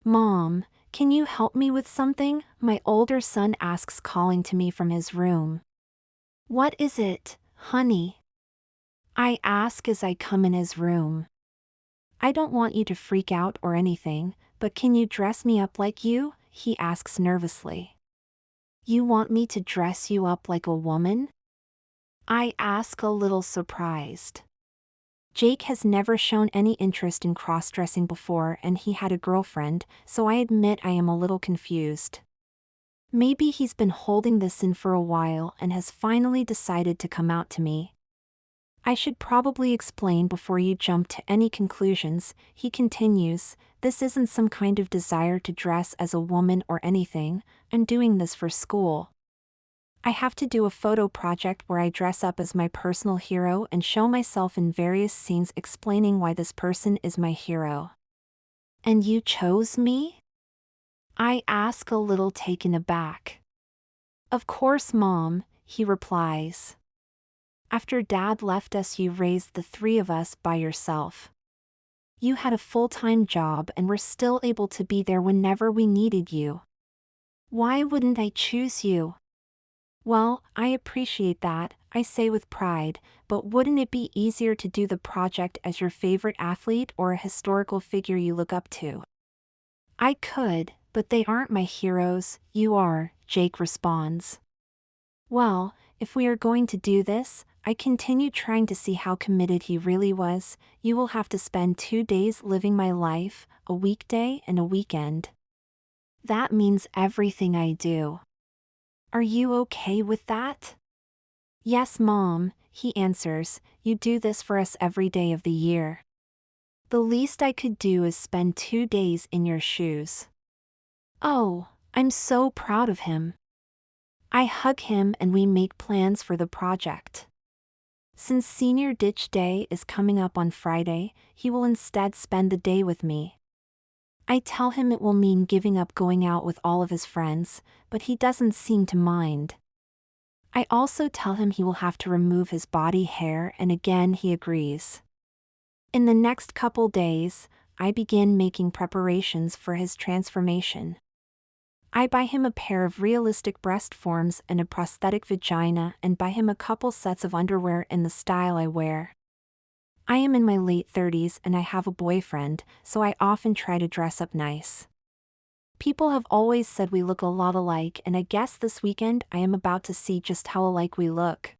Mom, can you help me with something? My older son asks, calling to me from his room. What is it, honey? I ask as I come in his room. I don't want you to freak out or anything, but can you dress me up like you? He asks nervously. You want me to dress you up like a woman? I ask, a little surprised. Jake has never shown any interest in cross-dressing before, and he had a girlfriend, so I admit I am a little confused. Maybe he's been holding this in for a while and has finally decided to come out to me. I should probably explain before you jump to any conclusions, he continues. This isn't some kind of desire to dress as a woman or anything. I'm doing this for school. I have to do a photo project where I dress up as my personal hero and show myself in various scenes explaining why this person is my hero. And you chose me? I ask, a little taken aback. Of course, Mom, he replies. After Dad left us, you raised the three of us by yourself. You had a full-time job and were still able to be there whenever we needed you. Why wouldn't I choose you? Well, I appreciate that, I say with pride, but wouldn't it be easier to do the project as your favorite athlete or a historical figure you look up to? I could, but they aren't my heroes. You are, Jake responds. Well, if we are going to do this, I continue trying to see how committed he really was. You will have to spend 2 days living my life, a weekday and a weekend. That means everything I do. Are you okay with that? Yes, Mom, he answers, you do this for us every day of the year. The least I could do is spend 2 days in your shoes. Oh, I'm so proud of him. I hug him and we make plans for the project. Since Senior Ditch Day is coming up on Friday, he will instead spend the day with me. I tell him it will mean giving up going out with all of his friends, but he doesn't seem to mind. I also tell him he will have to remove his body hair, and again he agrees. In the next couple days, I begin making preparations for his transformation. I buy him a pair of realistic breast forms and a prosthetic vagina, and buy him a couple sets of underwear in the style I wear. I am in my late 30s and I have a boyfriend, so I often try to dress up nice. People have always said we look a lot alike, and I guess this weekend I am about to see just how alike we look.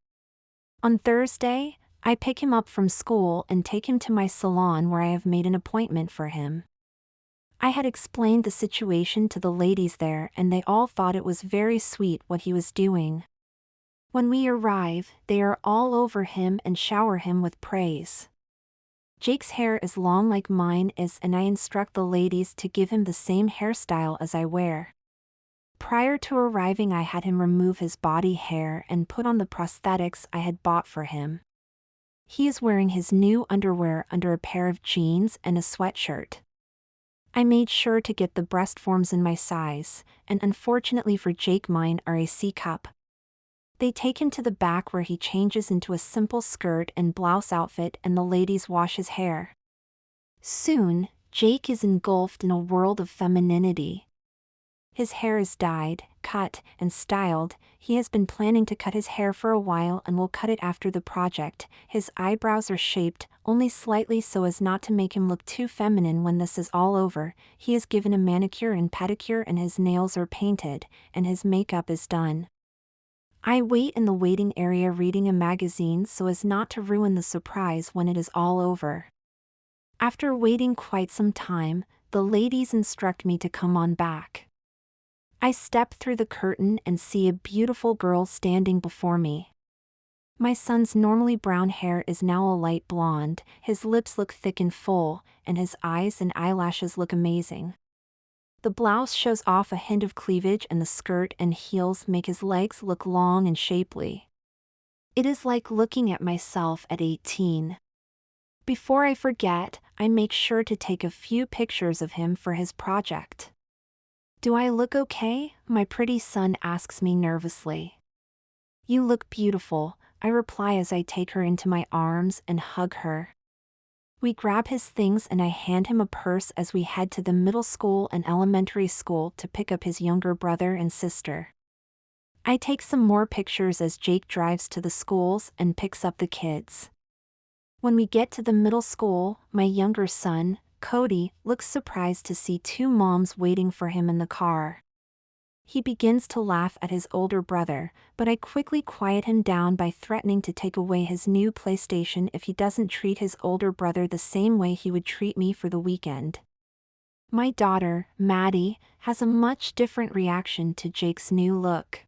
On Thursday, I pick him up from school and take him to my salon where I have made an appointment for him. I had explained the situation to the ladies there and they all thought it was very sweet what he was doing. When we arrive, they are all over him and shower him with praise. Jake's hair is long like mine is, and I instruct the ladies to give him the same hairstyle as I wear. Prior to arriving, I had him remove his body hair and put on the prosthetics I had bought for him. He is wearing his new underwear under a pair of jeans and a sweatshirt. I made sure to get the breast forms in my size, and unfortunately for Jake, mine are a C-cup. They take him to the back where he changes into a simple skirt and blouse outfit and the ladies wash his hair. Soon, Jake is engulfed in a world of femininity. His hair is dyed, cut, and styled. He has been planning to cut his hair for a while and will cut it after the project. His eyebrows are shaped, only slightly so as not to make him look too feminine when this is all over. He is given a manicure and pedicure and his nails are painted, and his makeup is done. I wait in the waiting area reading a magazine so as not to ruin the surprise when it is all over. After waiting quite some time, the ladies instruct me to come on back. I step through the curtain and see a beautiful girl standing before me. My son's normally brown hair is now a light blonde, his lips look thick and full, and his eyes and eyelashes look amazing. The blouse shows off a hint of cleavage and the skirt and heels make his legs look long and shapely. It is like looking at myself at 18. Before I forget, I make sure to take a few pictures of him for his project. Do I look okay? My pretty son asks me nervously. You look beautiful, I reply as I take her into my arms and hug her. We grab his things and I hand him a purse as we head to the middle school and elementary school to pick up his younger brother and sister. I take some more pictures as Jake drives to the schools and picks up the kids. When we get to the middle school, my younger son, Cody, looks surprised to see two moms waiting for him in the car. He begins to laugh at his older brother, but I quickly quiet him down by threatening to take away his new PlayStation if he doesn't treat his older brother the same way he would treat me for the weekend. My daughter, Maddie, has a much different reaction to Jake's new look.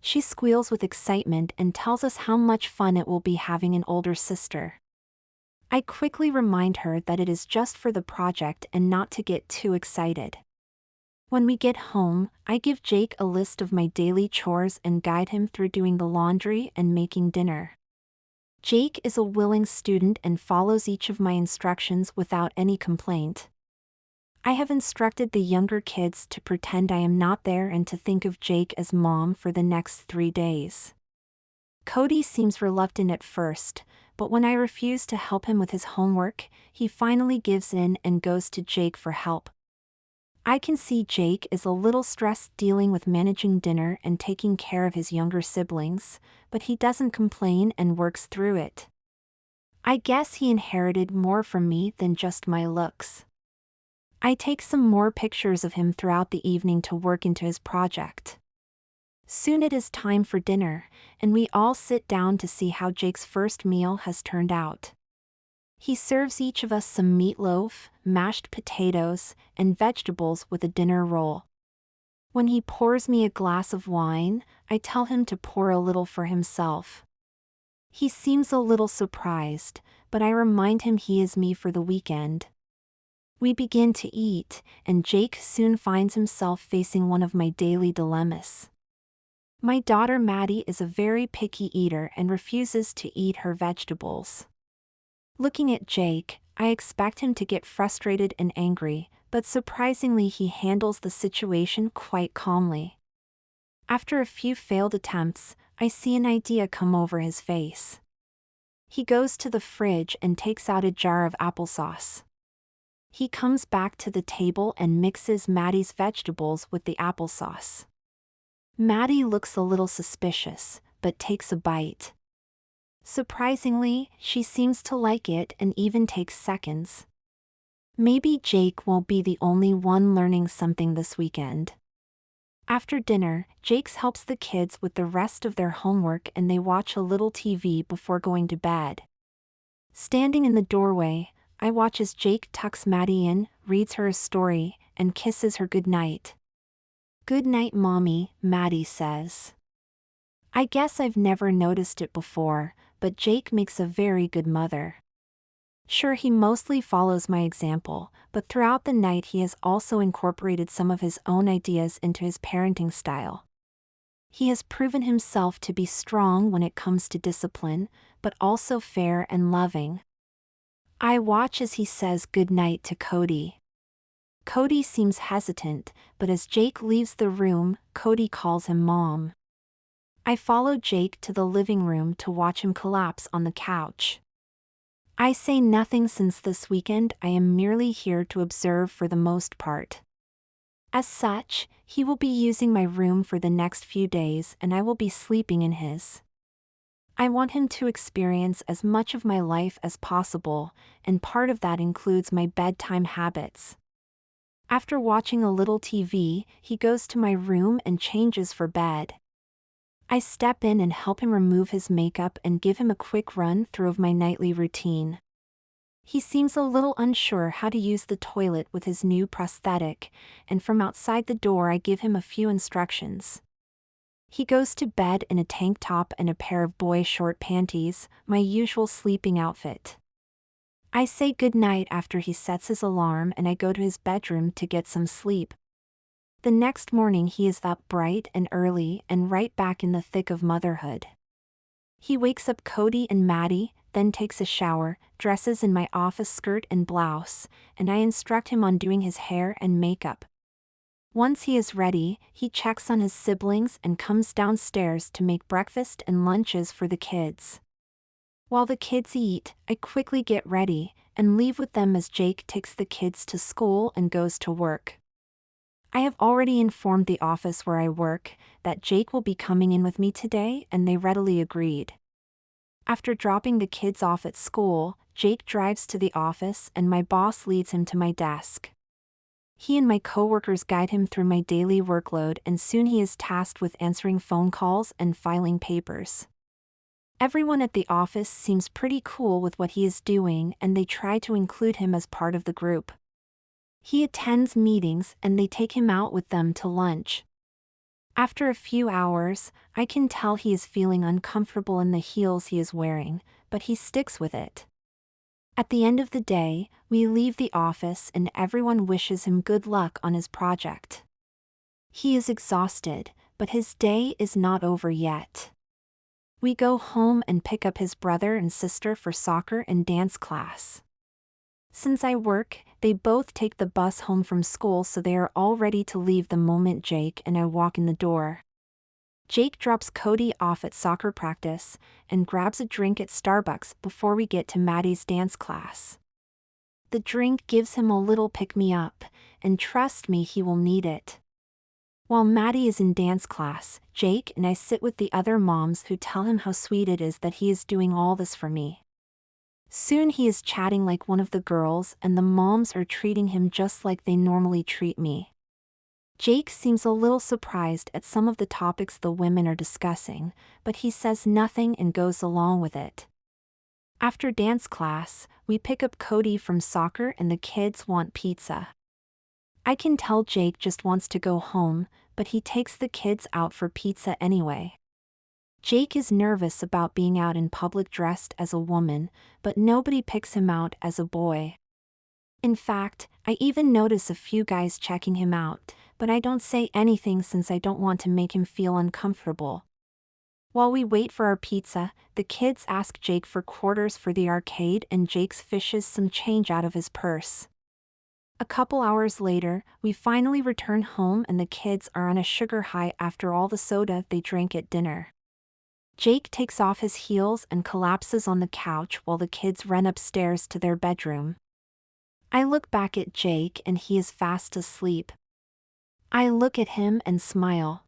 She squeals with excitement and tells us how much fun it will be having an older sister. I quickly remind her that it is just for the project and not to get too excited. When we get home, I give Jake a list of my daily chores and guide him through doing the laundry and making dinner. Jake is a willing student and follows each of my instructions without any complaint. I have instructed the younger kids to pretend I am not there and to think of Jake as mom for the next 3 days. Cody seems reluctant at first, but when I refuse to help him with his homework, he finally gives in and goes to Jake for help. I can see Jake is a little stressed dealing with managing dinner and taking care of his younger siblings, but he doesn't complain and works through it. I guess he inherited more from me than just my looks. I take some more pictures of him throughout the evening to work into his project. Soon it is time for dinner, and we all sit down to see how Jake's first meal has turned out. He serves each of us some meatloaf, mashed potatoes, and vegetables with a dinner roll. When he pours me a glass of wine, I tell him to pour a little for himself. He seems a little surprised, but I remind him he is me for the weekend. We begin to eat, and Jake soon finds himself facing one of my daily dilemmas. My daughter Maddie is a very picky eater and refuses to eat her vegetables. Looking at Jake, I expect him to get frustrated and angry, but surprisingly he handles the situation quite calmly. After a few failed attempts, I see an idea come over his face. He goes to the fridge and takes out a jar of applesauce. He comes back to the table and mixes Maddie's vegetables with the applesauce. Maddie looks a little suspicious, but takes a bite. Surprisingly, she seems to like it and even takes seconds. Maybe Jake won't be the only one learning something this weekend. After dinner, Jake helps the kids with the rest of their homework and they watch a little TV before going to bed. Standing in the doorway, I watch as Jake tucks Maddie in, reads her a story, and kisses her goodnight. "Good night, Mommy," Maddie says. I guess I've never noticed it before, but Jake makes a very good mother. Sure, he mostly follows my example, but throughout the night he has also incorporated some of his own ideas into his parenting style. He has proven himself to be strong when it comes to discipline, but also fair and loving. I watch as he says goodnight to Cody. Cody seems hesitant, but as Jake leaves the room, Cody calls him Mom. I follow Jake to the living room to watch him collapse on the couch. I say nothing since this weekend I am merely here to observe for the most part. As such, he will be using my room for the next few days and I will be sleeping in his. I want him to experience as much of my life as possible, and part of that includes my bedtime habits. After watching a little TV, he goes to my room and changes for bed. I step in and help him remove his makeup and give him a quick run through of my nightly routine. He seems a little unsure how to use the toilet with his new prosthetic, and from outside the door I give him a few instructions. He goes to bed in a tank top and a pair of boy short panties, my usual sleeping outfit. I say goodnight after he sets his alarm and I go to his bedroom to get some sleep. The next morning he is up bright and early and right back in the thick of motherhood. He wakes up Cody and Maddie, then takes a shower, dresses in my office skirt and blouse, and I instruct him on doing his hair and makeup. Once he is ready, he checks on his siblings and comes downstairs to make breakfast and lunches for the kids. While the kids eat, I quickly get ready and leave with them as Jake takes the kids to school and goes to work. I have already informed the office where I work that Jake will be coming in with me today, and they readily agreed. After dropping the kids off at school, Jake drives to the office and my boss leads him to my desk. He and my coworkers guide him through my daily workload, and soon he is tasked with answering phone calls and filing papers. Everyone at the office seems pretty cool with what he is doing, and they try to include him as part of the group. He attends meetings and they take him out with them to lunch. After a few hours, I can tell he is feeling uncomfortable in the heels he is wearing, but he sticks with it. At the end of the day, we leave the office and everyone wishes him good luck on his project. He is exhausted, but his day is not over yet. We go home and pick up his brother and sister for soccer and dance class. Since I work, they both take the bus home from school, so they are all ready to leave the moment Jake and I walk in the door. Jake drops Cody off at soccer practice and grabs a drink at Starbucks before we get to Maddie's dance class. The drink gives him a little pick-me-up, and trust me, he will need it. While Maddie is in dance class, Jake and I sit with the other moms who tell him how sweet it is that he is doing all this for me. Soon he is chatting like one of the girls, and the moms are treating him just like they normally treat me. Jake seems a little surprised at some of the topics the women are discussing, but he says nothing and goes along with it. After dance class, we pick up Cody from soccer and the kids want pizza. I can tell Jake just wants to go home, but he takes the kids out for pizza anyway. Jake is nervous about being out in public dressed as a woman, but nobody picks him out as a boy. In fact, I even notice a few guys checking him out, but I don't say anything since I don't want to make him feel uncomfortable. While we wait for our pizza, the kids ask Jake for quarters for the arcade, and Jake fishes some change out of his purse. A couple hours later, we finally return home and the kids are on a sugar high after all the soda they drank at dinner. Jake takes off his heels and collapses on the couch while the kids run upstairs to their bedroom. I look back at Jake and he is fast asleep. I look at him and smile.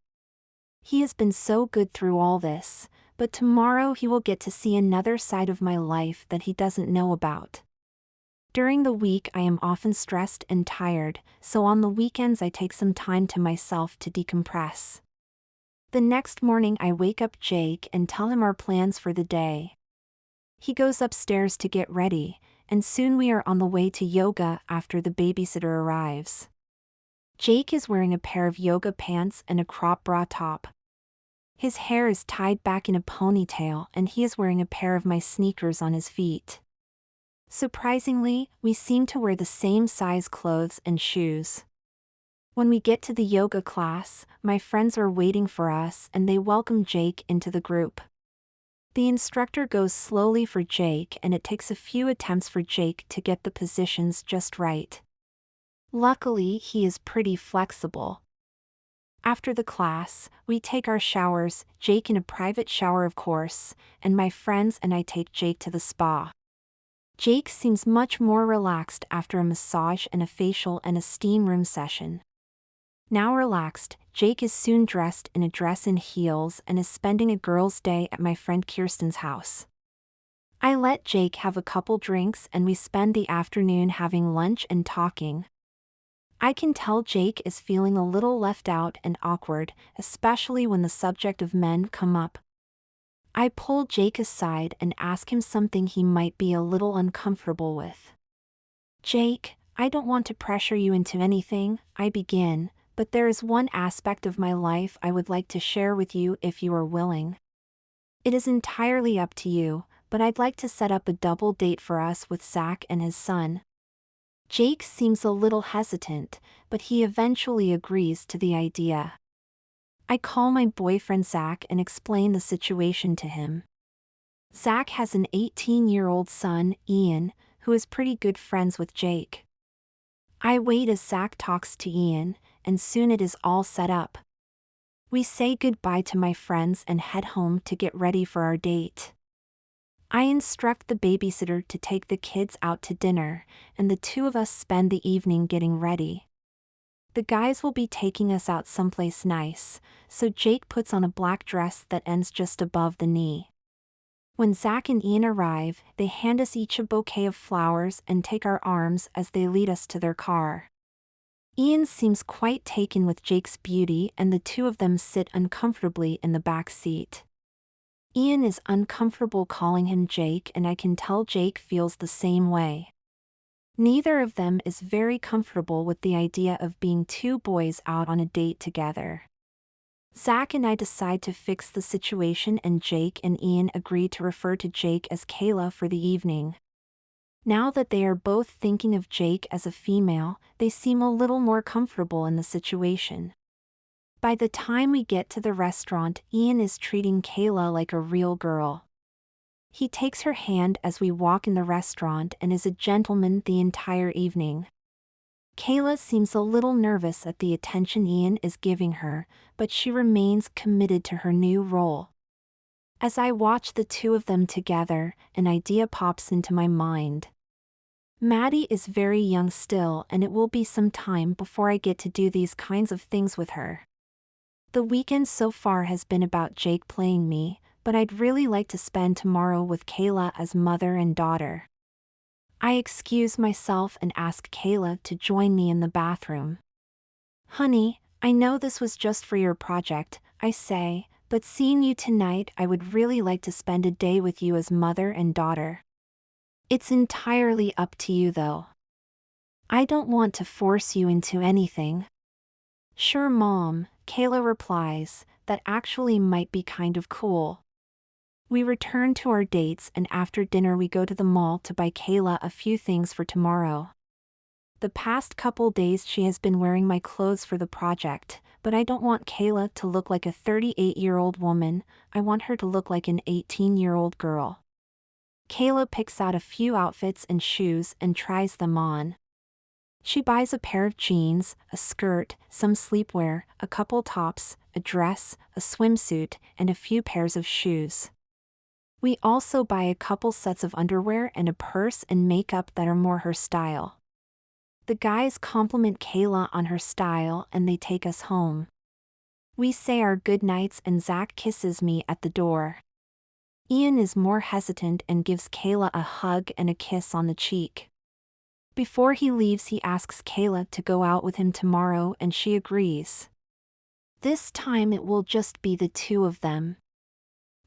He has been so good through all this, but tomorrow he will get to see another side of my life that he doesn't know about. During the week I am often stressed and tired, so on the weekends I take some time to myself to decompress. The next morning I wake up Jake and tell him our plans for the day. He goes upstairs to get ready, and soon we are on the way to yoga after the babysitter arrives. Jake is wearing a pair of yoga pants and a crop bra top. His hair is tied back in a ponytail and he is wearing a pair of my sneakers on his feet. Surprisingly, we seem to wear the same size clothes and shoes. When we get to the yoga class, my friends are waiting for us and they welcome Jake into the group. The instructor goes slowly for Jake and it takes a few attempts for Jake to get the positions just right. Luckily, he is pretty flexible. After the class, we take our showers, Jake in a private shower of course, and my friends and I take Jake to the spa. Jake seems much more relaxed after a massage and a facial and a steam room session. Now relaxed, Jake is soon dressed in a dress and heels and is spending a girls' day at my friend Kirsten's house. I let Jake have a couple drinks and we spend the afternoon having lunch and talking. I can tell Jake is feeling a little left out and awkward, especially when the subject of men come up. I pull Jake aside and ask him something he might be a little uncomfortable with. Jake, I don't want to pressure you into anything, I begin, but there is one aspect of my life I would like to share with you if you are willing. It is entirely up to you, but I'd like to set up a double date for us with Zach and his son. Jake seems a little hesitant, but he eventually agrees to the idea. I call my boyfriend Zach and explain the situation to him. Zach has an 18-year-old son, Ian, who is pretty good friends with Jake. I wait as Zach talks to Ian, and soon it is all set up. We say goodbye to my friends and head home to get ready for our date. I instruct the babysitter to take the kids out to dinner, and the two of us spend the evening getting ready. The guys will be taking us out someplace nice, so Jake puts on a black dress that ends just above the knee. When Zach and Ian arrive, they hand us each a bouquet of flowers and take our arms as they lead us to their car. Ian seems quite taken with Jake's beauty, and the two of them sit uncomfortably in the back seat. Ian is uncomfortable calling him Jake, and I can tell Jake feels the same way. Neither of them is very comfortable with the idea of being two boys out on a date together. Zach and I decide to fix the situation, and Jake and Ian agree to refer to Jake as Kayla for the evening. Now that they are both thinking of Jake as a female, they seem a little more comfortable in the situation. By the time we get to the restaurant, Ian is treating Kayla like a real girl. He takes her hand as we walk in the restaurant and is a gentleman the entire evening. Kayla seems a little nervous at the attention Ian is giving her, but she remains committed to her new role. As I watch the two of them together, an idea pops into my mind. Maddie is very young still, and it will be some time before I get to do these kinds of things with her. The weekend so far has been about Jake playing me, but I'd really like to spend tomorrow with Kayla as mother and daughter. I excuse myself and ask Kayla to join me in the bathroom. "Honey, I know this was just for your project," I say, "but seeing you tonight, I would really like to spend a day with you as mother and daughter." "It's entirely up to you though. I don't want to force you into anything." "Sure, Mom," Kayla replies, "that actually might be kind of cool." We return to our dates, and after dinner we go to the mall to buy Kayla a few things for tomorrow. The past couple days she has been wearing my clothes for the project, but I don't want Kayla to look like a 38-year-old woman, I want her to look like an 18-year-old girl. Kayla picks out a few outfits and shoes and tries them on. She buys a pair of jeans, a skirt, some sleepwear, a couple tops, a dress, a swimsuit, and a few pairs of shoes. We also buy a couple sets of underwear and a purse and makeup that are more her style. The guys compliment Kayla on her style and they take us home. We say our goodnights and Zach kisses me at the door. Ian is more hesitant and gives Kayla a hug and a kiss on the cheek. Before he leaves, he asks Kayla to go out with him tomorrow, and she agrees. This time it will just be the two of them.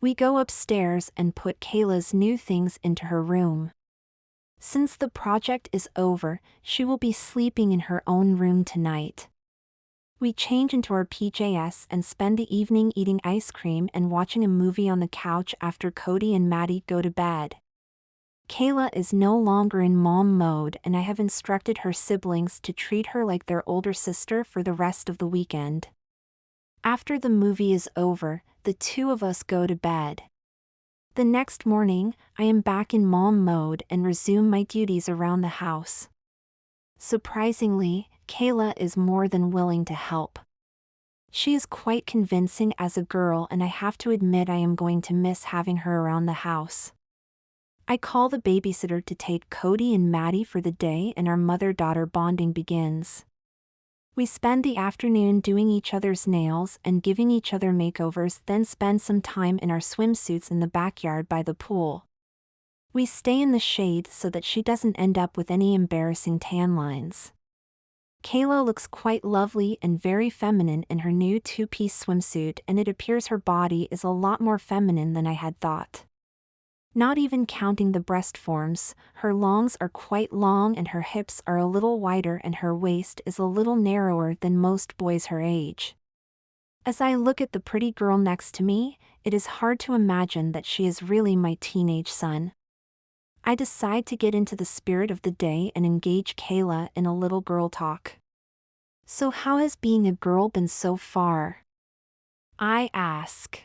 We go upstairs and put Kayla's new things into her room. Since the project is over, she will be sleeping in her own room tonight. We change into our PJs and spend the evening eating ice cream and watching a movie on the couch after Cody and Maddie go to bed. Kayla is no longer in mom mode, and I have instructed her siblings to treat her like their older sister for the rest of the weekend. After the movie is over, the two of us go to bed. The next morning, I am back in mom mode and resume my duties around the house. Surprisingly, Kayla is more than willing to help. She is quite convincing as a girl, and I have to admit I am going to miss having her around the house. I call the babysitter to take Cody and Maddie for the day, and our mother-daughter bonding begins. We spend the afternoon doing each other's nails and giving each other makeovers, then spend some time in our swimsuits in the backyard by the pool. We stay in the shade so that she doesn't end up with any embarrassing tan lines. Kayla looks quite lovely and very feminine in her new two-piece swimsuit, and it appears her body is a lot more feminine than I had thought. Not even counting the breast forms, her longs are quite long and her hips are a little wider and her waist is a little narrower than most boys her age. As I look at the pretty girl next to me, it is hard to imagine that she is really my teenage son. I decide to get into the spirit of the day and engage Kayla in a little girl talk. "So how has being a girl been so far?" I ask.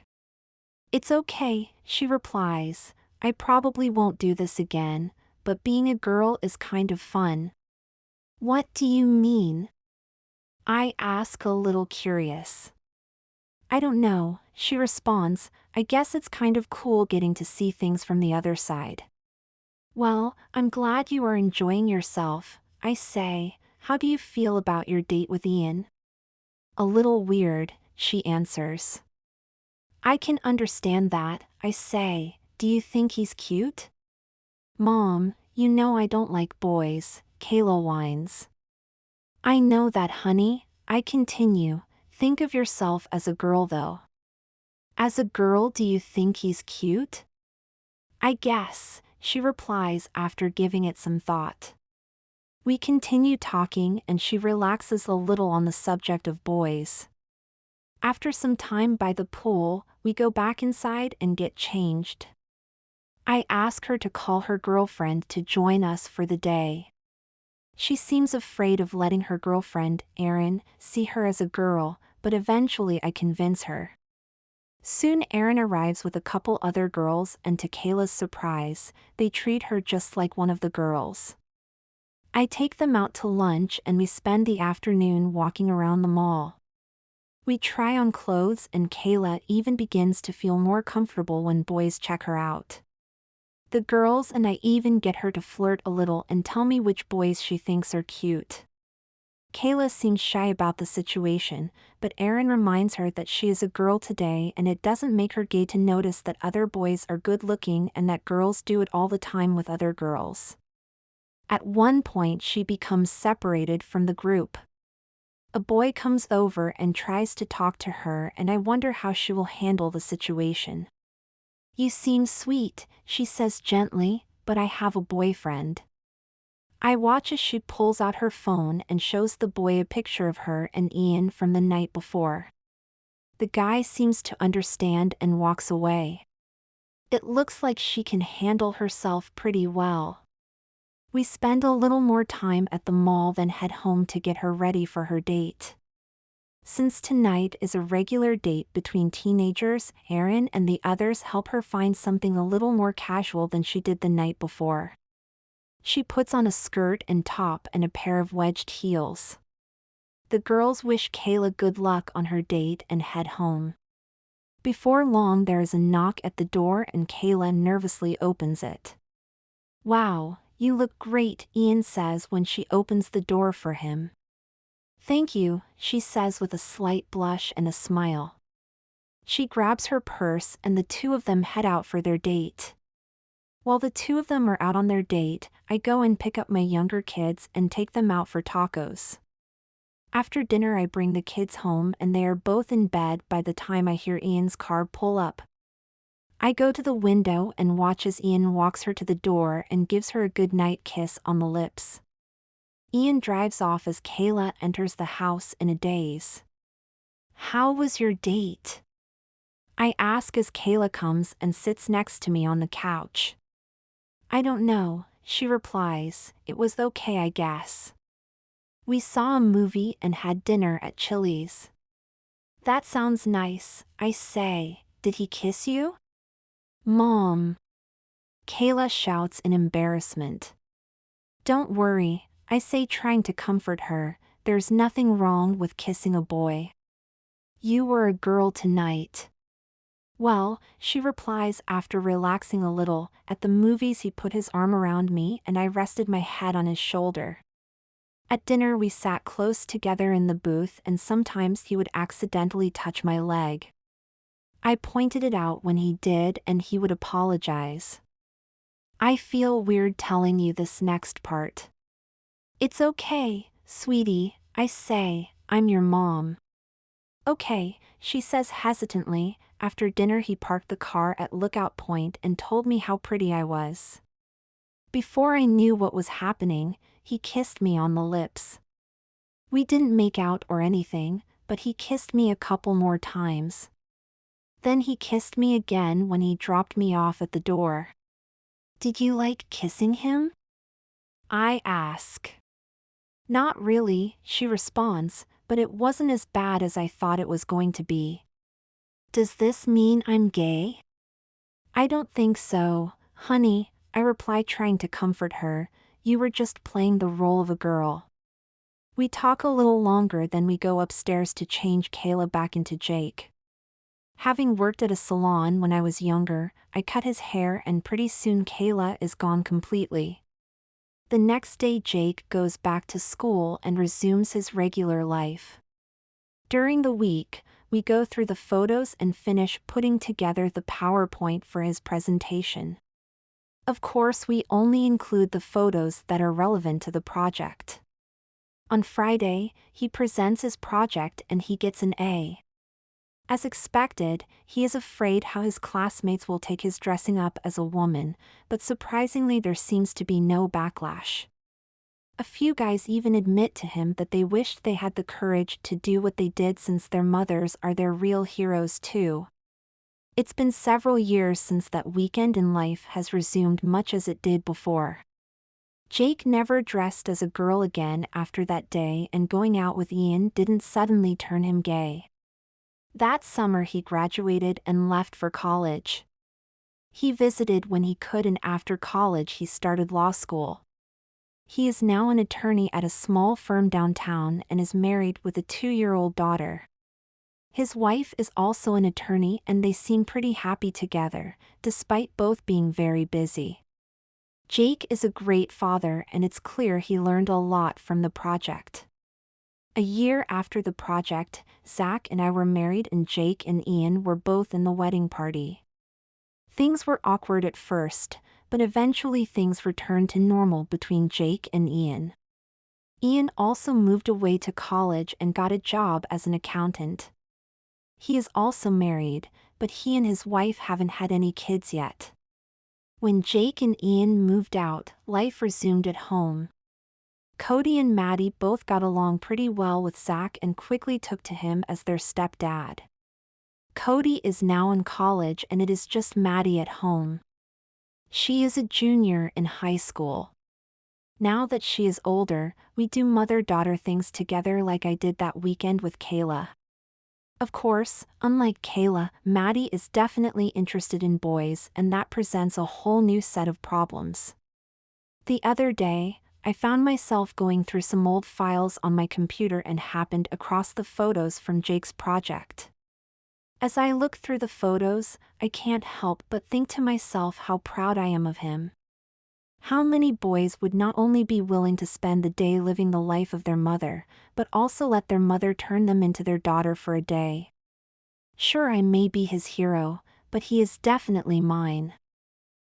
"It's okay," she replies. "I probably won't do this again, but being a girl is kind of fun." "What do you mean?" I ask, a little curious. I don't know, she responds. I guess it's kind of cool getting to see things from the other side. Well, I'm glad you are enjoying yourself, I say. How do you feel about your date with Ian? A little weird, she answers. I can understand that, I say. Do you think he's cute? Mom, you know I don't like boys, Kayla whines. I know that, honey, I continue. Think of yourself as a girl though. As a girl, do you think he's cute? I guess, she replies after giving it some thought. We continue talking and she relaxes a little on the subject of boys. After some time by the pool, we go back inside and get changed. I ask her to call her girlfriend to join us for the day. She seems afraid of letting her girlfriend, Erin, see her as a girl, but eventually I convince her. Soon Erin arrives with a couple other girls and to Kayla's surprise, they treat her just like one of the girls. I take them out to lunch and we spend the afternoon walking around the mall. We try on clothes and Kayla even begins to feel more comfortable when boys check her out. The girls and I even get her to flirt a little and tell me which boys she thinks are cute. Kayla seems shy about the situation, but Erin reminds her that she is a girl today and it doesn't make her gay to notice that other boys are good looking and that girls do it all the time with other girls. At one point she becomes separated from the group. A boy comes over and tries to talk to her and I wonder how she will handle the situation. You seem sweet, she says gently, but I have a boyfriend. I watch as she pulls out her phone and shows the boy a picture of her and Ian from the night before. The guy seems to understand and walks away. It looks like she can handle herself pretty well. We spend a little more time at the mall then head home to get her ready for her date. Since tonight is a regular date between teenagers, Erin and the others help her find something a little more casual than she did the night before. She puts on a skirt and top and a pair of wedged heels. The girls wish Kayla good luck on her date and head home. Before long there is a knock at the door and Kayla nervously opens it. Wow, you look great, Ian says when she opens the door for him. Thank you, she says with a slight blush and a smile. She grabs her purse and the two of them head out for their date. While the two of them are out on their date, I go and pick up my younger kids and take them out for tacos. After dinner I bring the kids home and they are both in bed by the time I hear Ian's car pull up. I go to the window and watch as Ian walks her to the door and gives her a goodnight kiss on the lips. Ian drives off as Kayla enters the house in a daze. How was your date? I ask as Kayla comes and sits next to me on the couch. I don't know, she replies, it was okay I guess. We saw a movie and had dinner at Chili's. That sounds nice, I say. Did he kiss you? Mom. Kayla shouts in embarrassment. Don't worry, I say trying to comfort her, there's nothing wrong with kissing a boy. You were a girl tonight. Well, she replies after relaxing a little, at the movies he put his arm around me and I rested my head on his shoulder. At dinner we sat close together in the booth and sometimes he would accidentally touch my leg. I pointed it out when he did and he would apologize. I feel weird telling you this next part. It's okay, sweetie, I say, I'm your mom. Okay, she says hesitantly. After dinner he parked the car at Lookout Point and told me how pretty I was. Before I knew what was happening, he kissed me on the lips. We didn't make out or anything, but he kissed me a couple more times. Then he kissed me again when he dropped me off at the door. Did you like kissing him? I ask. Not really, she responds, but it wasn't as bad as I thought it was going to be. Does this mean I'm gay? I don't think so, honey, I reply trying to comfort her. You were just playing the role of a girl. We talk a little longer then we go upstairs to change Kayla back into Jake. Having worked at a salon when I was younger, I cut his hair and pretty soon Kayla is gone completely. The next day Jake goes back to school and resumes his regular life. During the week, we go through the photos and finish putting together the PowerPoint for his presentation. Of course, we only include the photos that are relevant to the project. On Friday, he presents his project and he gets an A. As expected, he is afraid how his classmates will take his dressing up as a woman, but surprisingly there seems to be no backlash. A few guys even admit to him that they wished they had the courage to do what they did since their mothers are their real heroes too. It's been several years since that weekend in life has resumed much as it did before. Jake never dressed as a girl again after that day, and going out with Ian didn't suddenly turn him gay. That summer he graduated and left for college. He visited when he could, and after college he started law school. He is now an attorney at a small firm downtown and is married with a 2-year-old daughter. His wife is also an attorney and they seem pretty happy together, despite both being very busy. Jake is a great father and it's clear he learned a lot from the project. A year after the project, Zach and I were married and Jake and Ian were both in the wedding party. Things were awkward at first, but eventually things returned to normal between Jake and Ian. Ian also moved away to college and got a job as an accountant. He is also married, but he and his wife haven't had any kids yet. When Jake and Ian moved out, life resumed at home. Cody and Maddie both got along pretty well with Zach and quickly took to him as their stepdad. Cody is now in college and it is just Maddie at home. She is a junior in high school. Now that she is older, we do mother-daughter things together like I did that weekend with Kayla. Of course, unlike Kayla, Maddie is definitely interested in boys and that presents a whole new set of problems. The other day, I found myself going through some old files on my computer and happened across the photos from Jake's project. As I look through the photos, I can't help but think to myself how proud I am of him. How many boys would not only be willing to spend the day living the life of their mother, but also let their mother turn them into their daughter for a day? Sure, I may be his hero, but he is definitely mine.